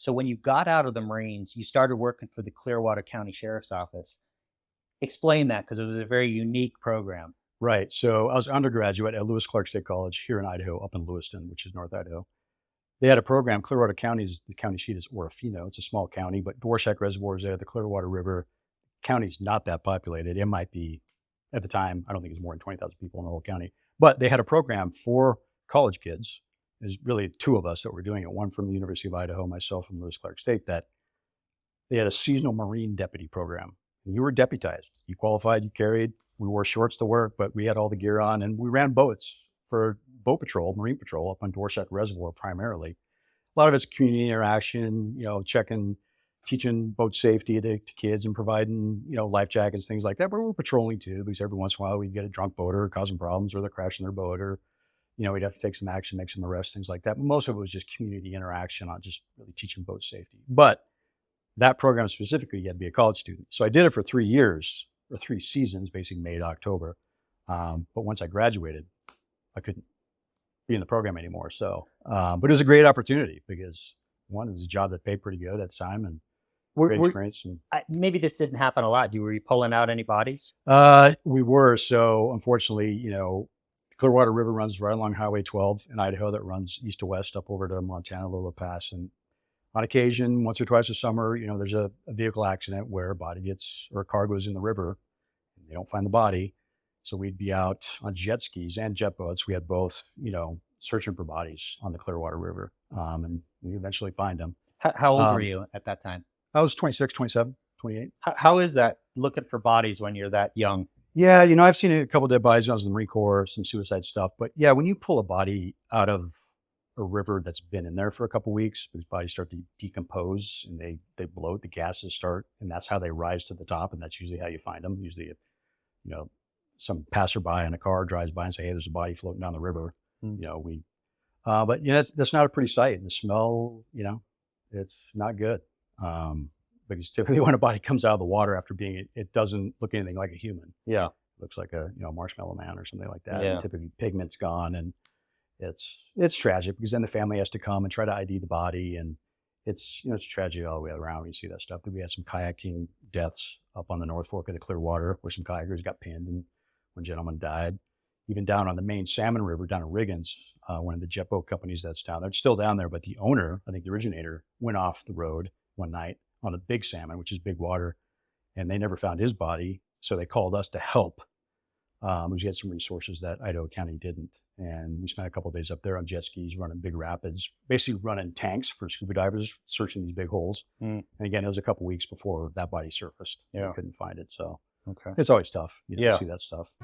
So when you got out of the Marines, you started working for the Clearwater County Sheriff's Office. Explain that, because it was a very unique program. Right. So I was an undergraduate at Lewis Clark State College here in Idaho, up in Lewiston, which is North Idaho. They had a program. Clearwater County, the county seat is Orofino. It's a small county, but Dworshak Reservoir is there, the Clearwater River. County's not that populated. It might be, at the time, I don't think it's more than 20,000 people in the whole county. But they had a program for college kids. There's really two of us that were doing it, one from the University of Idaho, myself from Lewis Clark State, that they had a seasonal Marine deputy program. And you were deputized. You qualified, you carried. We wore shorts to work, but we had all the gear on, and we ran boats for boat patrol, Marine patrol up on Dworshak Reservoir primarily. A lot of it's community interaction, teaching boat safety to kids and providing, life jackets, things like that. But we're patrolling too, because every once in a while we'd get a drunk boater causing problems, or they're crashing their boat, or, we'd have to take some action, make some arrests, things like that. But most of it was just community interaction, not just really teaching boat safety. But that program specifically, you had to be a college student. So I did it for 3 years, or 3 seasons, basically May to October. But once I graduated, I couldn't be in the program anymore. So, but it was a great opportunity because, one, it was a job that paid pretty good at the time, and great experience. And maybe this didn't happen a lot. Were you pulling out any bodies? We were. So unfortunately, the Clearwater River runs right along Highway 12 in Idaho that runs east to west up over to Montana, Lola Pass. And on occasion, once or twice a summer, there's a vehicle accident where a body gets, or a car goes in the river, and they don't find the body. So we'd be out on jet skis and jet boats. We had both, searching for bodies on the Clearwater River, and we eventually find them. How old were you at that time? I was 26, 27, 28. How is that, looking for bodies when you're that young? Yeah, I've seen a couple of dead bodies when I was in the Marine Corps, some suicide stuff. But yeah, when you pull a body out of a river that's been in there for a couple of weeks, because bodies start to decompose and they bloat, the gases start, and that's how they rise to the top. And that's usually how you find them. Usually, some passerby in a car drives by and say, "Hey, there's a body floating down the river." But that's not a pretty sight. And the smell, it's not good. Because typically when a body comes out of the water after it doesn't look anything like a human. Yeah. It looks like a, marshmallow man or something like that. Yeah. And typically pigment's gone, and it's tragic because then the family has to come and try to ID the body. And it's, it's a tragedy all the way around when you see that stuff. We had some kayaking deaths up on the North Fork of the Clearwater where some kayakers got pinned and one gentleman died. Even down on the main Salmon River down in Riggins, one of the jet boat companies that's down there, it's still down there, but the owner, I think the originator, went off the road one night on a big salmon, which is big water, and they never found his body. So they called us to help, because we had some resources that Idaho County didn't. And we spent a couple of days up there on jet skis, running big rapids, basically running tanks for scuba divers, searching these big holes. And again, it was a couple of weeks before that body surfaced. Yeah. We couldn't find it. So okay, it's always tough, to see that stuff.